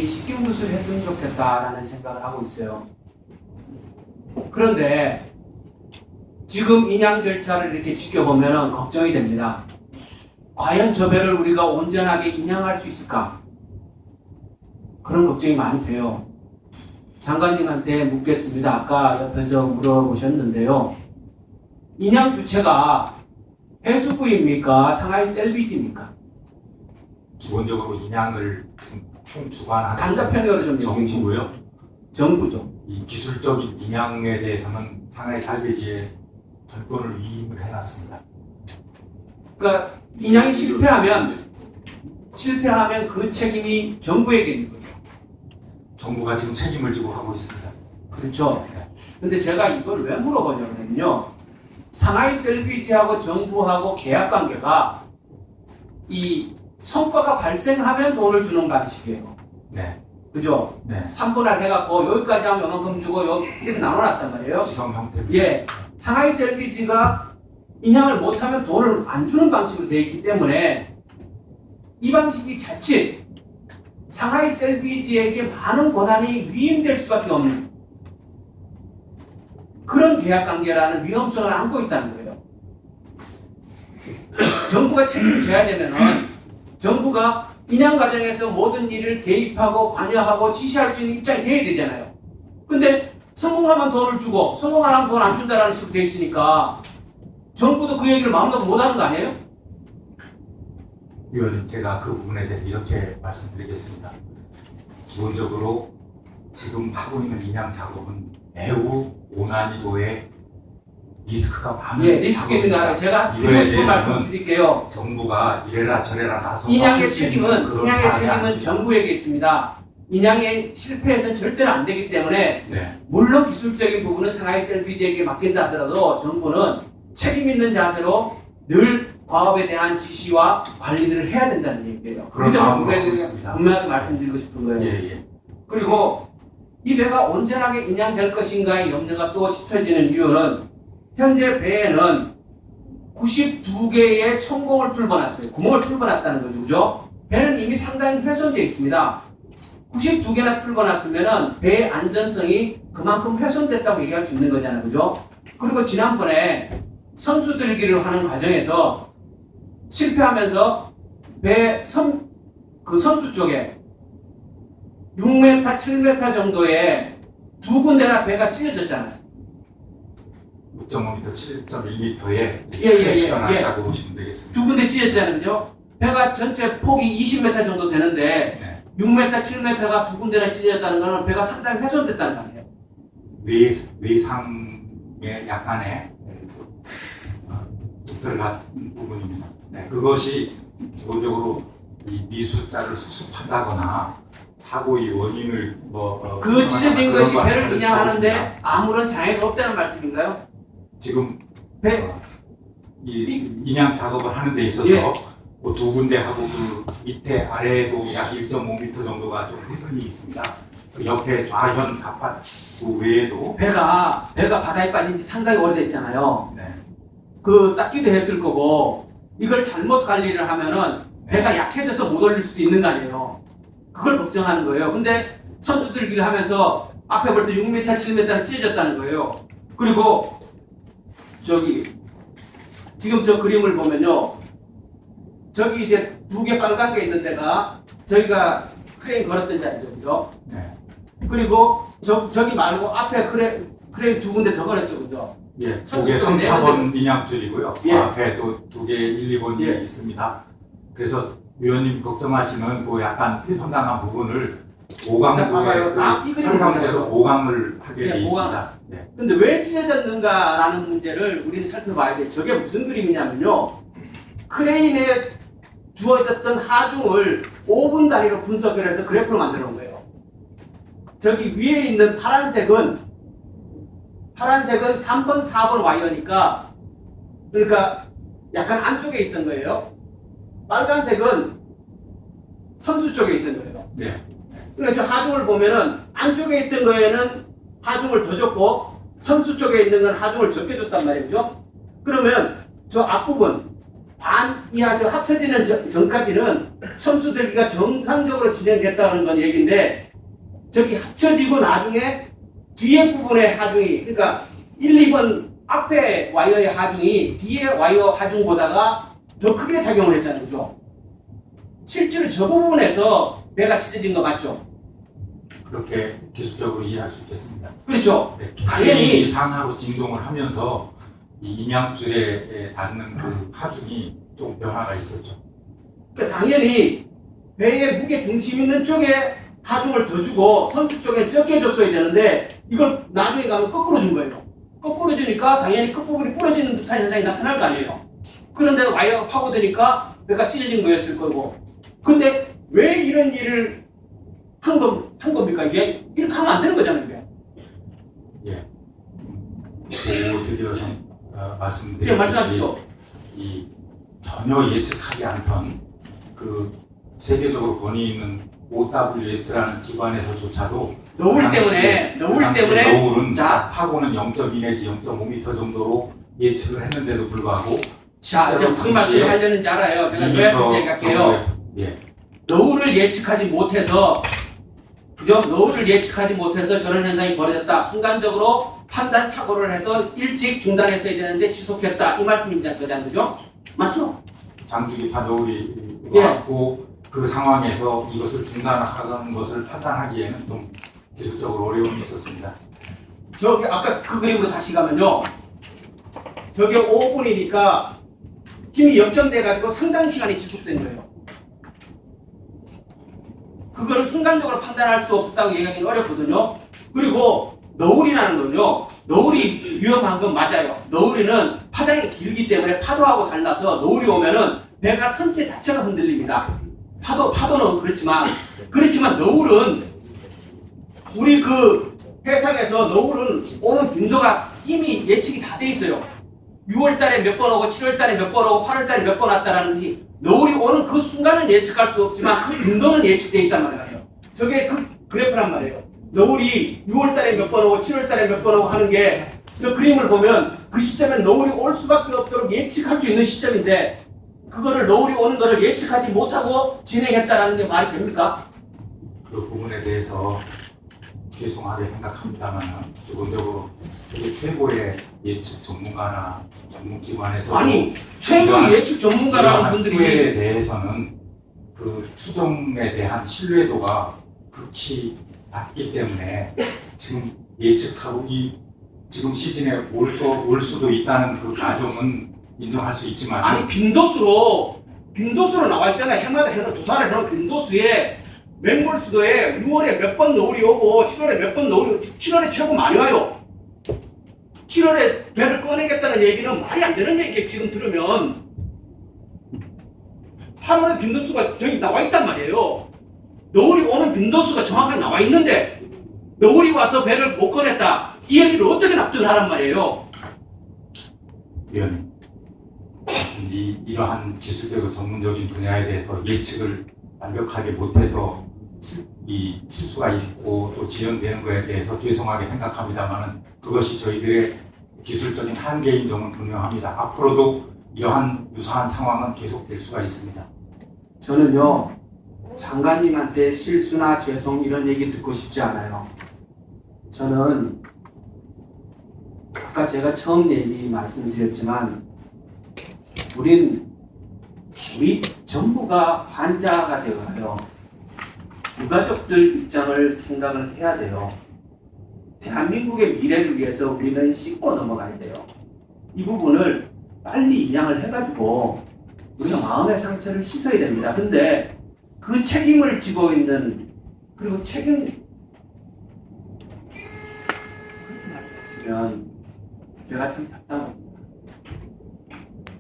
쉽게 굿을 했으면 좋겠다라는 생각을 하고 있어요. 그런데 지금 인양 절차를 이렇게 지켜보면 걱정이 됩니다. 과연 저 배를 우리가 온전하게 인양할 수 있을까? 그런 걱정이 많이 돼요. 장관님한테 묻겠습니다. 아까 옆에서 물어보셨는데요. 인양 주체가 해수부입니까? 상하이 셀비지입니까? 기본적으로 인양을 총 주관하는 단답형으로 좀 정부고요. 정부죠. 이 기술적인 인양에 대해서는 상하이 살베지에 전권을 위임을 해놨습니다. 그러니까 인양이 실패하면 그 책임이 정부에게 있는 거죠. 정부가 지금 책임을 지고 하고 있습니다. 그렇죠. 근데 제가 이걸 왜 물어보냐면요. 상하이 셀비지하고 정부하고 계약 관계가 이 성과가 발생하면 돈을 주는 방식이에요. 네. 그죠? 네. 3분할 해갖고 여기까지 하면 요만큼 주고 여기 이렇게 나눠놨단 말이에요. 지성 형태. 예. 상하이 셀비지가 인양을 못하면 돈을 안 주는 방식으로 되어 있기 때문에 이 방식이 자칫 상하이 셀비지에게 많은 권한이 위임될 수밖에 없는 그런 계약 관계라는 위험성을 안고 있다는 거예요. 정부가 책임을 져야 되면은 정부가 인양 과정에서 모든 일을 개입하고 관여하고 지시할 수 있는 입장이 돼야 되잖아요. 근데 성공하면 돈을 주고 성공 안 하면 돈 안 준다라는 식으로 돼 있으니까 정부도 그 얘기를 마음대로 못 하는 거 아니에요? 위원님, 제가 그 부분에 대해서 이렇게 말씀드리겠습니다. 기본적으로 지금 하고 있는 인양 작업은 매우 고난이도의 리스크가 많은 예, 리스크 있는 거 알아요. 제가 드리고 이거에 싶은 말씀 대해서는 드릴게요. 정부가 이래라 저래라 나서서 인양의 할수 있는 책임은 그런 인양의 사안이 책임은 아닙니다. 정부에게 있습니다. 인양에 실패해서는 절대로 안 되기 때문에 네. 물론 기술적인 부분은 상하이 셀비지에게 맡긴다 하더라도 정부는 책임 있는 자세로 늘 과업에 대한 지시와 관리들을 해야 된다는 얘기예요. 그런 그 점을 마음으로 하고 있습니다. 분명하게 말씀드리고 싶은 거예요. 예. 그리고 이 배가 온전하게 인양될 것인가의 염려가 또 짙어지는 이유는 현재 배에는 92개의 천공을 뚫어놨어요. 구멍을 뚫어놨다는 거죠. 그죠? 배는 이미 상당히 훼손되어 있습니다. 92개나 뚫어놨으면 배의 안전성이 그만큼 훼손됐다고 얘기할 수 있는 거잖아요. 그죠? 그리고 지난번에 선수 들기를 하는 과정에서 실패하면서 그 선수 쪽에 6m, 7m 정도의 두 군데나 배가 찢어졌잖아요. 6.5m, 7.1m의 예. 시가 났다고 보시면 되겠습니다. 두 군데 찢어졌잖아요. 배가 전체 폭이 20m 정도 되는데 네. 6m, 7m가 두 군데나 찢어졌다는 것은 배가 상당히 훼손됐다는 거 아니에요? 외상의 약간의 독들어간 부분입니다. 네, 그것이 기본적으로 이 미숫자를 수습한다거나 사고의 원인을 그 찢어진 그런 것이 거 배를 아니면 인양하는데 처음입니다. 아무런 장애가 없다는 말씀인가요? 지금 배, 이 인양 작업을 하는 데 있어서 예. 그 두 군데 하고 그 밑에 아래에도 약 1.5m 정도가 좀 훼손이 있습니다. 그 옆에 좌현 갑판 그 외에도 배가 바다에 빠진 지 상당히 오래됐잖아요. 네. 그 쌓기도 했을 거고 이걸 잘못 관리를 하면은 배가 약해져서 못 올릴 수도 있는 거 아니에요. 그걸 걱정하는 거예요. 근데 선수들끼리 하면서 앞에 벌써 6m, 7m는 찢어졌다는 거예요. 그리고 지금 저 그림을 보면요. 저기 이제 두 개 빨간 게 있는 데가 저희가 크레인 걸었던 자리죠. 그죠? 네. 그리고 저기 말고 앞에 크레인 두 군데 더 걸었죠. 그죠? 예, 선수 두개 쪽에 3차번 인양줄이고요. 예. 앞에 또 두 개 1, 2번이 예. 있습니다. 그래서 위원님 걱정하시는 그 약간 훼손당한 부분을 5강도에 자, 봐봐요. 이 그림을 철강제로 보세요. 5강을 하게 예, 돼 5강. 있습니다. 네. 근데 왜 찢어졌는가라는 문제를 우리는 살펴봐야 돼요. 저게 무슨 그림이냐면요. 크레인에 주어졌던 하중을 5분 단위로 분석을 해서 그래프로 만들어 놓은 거예요. 저기 위에 있는 파란색은 3번, 4번 와이어니까 그러니까 약간 안쪽에 있던 거예요. 빨간색은 선수 쪽에 있던 거예요. 네. 그러니까 저 하중을 보면은 안쪽에 있던 거에는 하중을 더 줬고 선수 쪽에 있는 건 하중을 적게 줬단 말이죠. 그러면 저 앞부분 반 이하 합쳐지는 전까지는 선수 대기가 정상적으로 진행됐다는 건 얘기인데 저기 합쳐지고 나중에 뒤에 부분의 하중이 그러니까 1, 2번 앞에 와이어의 하중이 뒤에 와이어 하중보다가 더 크게 작용을 했잖아요. 그죠? 실제로 저 부분에서 배가 찢어진 거 맞죠? 그렇게 기술적으로 이해할 수 있겠습니다. 그렇죠? 네, 당연히 당연히 상하로 진동을 하면서 이 인양줄에 닿는 그 하중이 좀 변화가 있었죠. 그러니까 당연히 배의 무게 중심 있는 쪽에 하중을 더 주고 선수 쪽에 적게 줬어야 되는데 이걸 나중에 가면 거꾸로 준 거예요. 거꾸로 주니까 당연히 끝부분이 부러지는 듯한 현상이 나타날 거 아니에요. 그런데 와이어가 파고드니까 배가 찢어진 거였을 거고. 근데 왜 이런 일을 한 겁니까 이게? 이렇게 하면 안 되는 거잖아요 이게. 예. 드디어 좀 예, 말씀드렸듯이 말씀하시죠. 이 전혀 예측하지 않던 그 세계적으로 권위 있는 OWS라는 기관에서조차도 너울 때문에 너울은 자. 파고는 0.2 내지 0.5m 정도로 예측을 했는데도 불구하고 자, 제가 무슨 말씀을 하려는지 알아요. 제가 왜 그렇게 생각해요. 예. 너울을 예측하지 못해서 그죠? 너울을 예측하지 못해서 저런 현상이 벌어졌다. 순간적으로 판단 착오를 해서 일찍 중단했어야 되는데 지속했다. 이 말씀이잖아요. 그죠? 맞죠? 장주기파 너울이 예. 왔고 그 상황에서 이것을 중단하는 것을 판단하기에는 좀 기술적으로 어려움이 있었습니다. 저기 아까 그 그림으로 다시 가면요. 저게 5분이니까 힘이 역전돼 가지고 상당 시간이 지속된 거예요. 그거를 순간적으로 판단할 수 없었다고 얘기하기는 어렵거든요. 그리고 너울이라는 건요. 너울이 위험한 건 맞아요. 너울이는 파장이 길기 때문에 파도하고 달라서 너울이 오면은 배가 선체 자체가 흔들립니다. 파도는 그렇지만 너울은 우리 그 해상에서 너울은 오는 빈도가 이미 예측이 다 돼 있어요. 6월 달에 몇 번 오고 7월 달에 몇 번 오고 8월 달에 몇 번 왔다라는 듯이 너울이 오는 그 순간은 예측할 수 없지만 그 빈도는 예측돼 있단 말이에요. 저게 그 그래프란 말이에요. 너울이 6월 달에 몇 번 오고 7월 달에 몇 번 오고 하는 게 저 그림을 보면 그 시점엔 너울이 올 수밖에 없도록 예측할 수 있는 시점인데 그거를 너울이 오는 거를 예측하지 못하고 진행했다라는 게 말이 됩니까? 그 부분에 대해서 죄송하게 생각합니다만 기본적으로 세계 최고의 예측 전문가나 전문기관에서 아니 최고의 예측 전문가라는 분들이 수에 대해서는 그 추정에 대한 신뢰도가 극히 낮기 때문에 지금 예측하고 지금 시즌에 올 수도 있다는 그 가정은 인정할 수 있지만 아니 빈도수로 나와 있잖아요. 해마다 해는 조사를 해놓은 빈도수에 맹골 수도에 6월에 몇 번 너울이 오고 7월에 몇 번 너울이 오고 7월에 최고 많이 와요. 7월에 배를 꺼내겠다는 얘기는 말이 안 되는 얘기예요. 지금 들으면 8월에 빈도수가 저기 나와 있단 말이에요. 너울이 오는 빈도수가 정확하게 나와 있는데 너울이 와서 배를 못 꺼냈다. 이 얘기를 어떻게 납득을 하란 말이에요. 위원님 이러한 기술적이고 전문적인 분야에 대해서 예측을 완벽하게 못해서 이 실수가 있고 또 지연되는 것에 대해서 죄송하게 생각합니다만 그것이 저희들의 기술적인 한계인 점은 분명합니다. 앞으로도 이러한 유사한 상황은 계속될 수가 있습니다. 저는요 장관님한테 실수나 죄송 이런 얘기 듣고 싶지 않아요. 저는 아까 제가 처음 말씀드렸지만 우리 전부가 환자가 되어요. 유가족들 입장을 생각을 해야 돼요. 대한민국의 미래를 위해서 우리는 씻고 넘어가야 돼요. 이 부분을 빨리 인양을 해가지고 우리가 마음의 상처를 씻어야 됩니다. 근데 그 책임을 지고 있는 그리고 그렇게 말씀하시면 제가 참 답답합니다.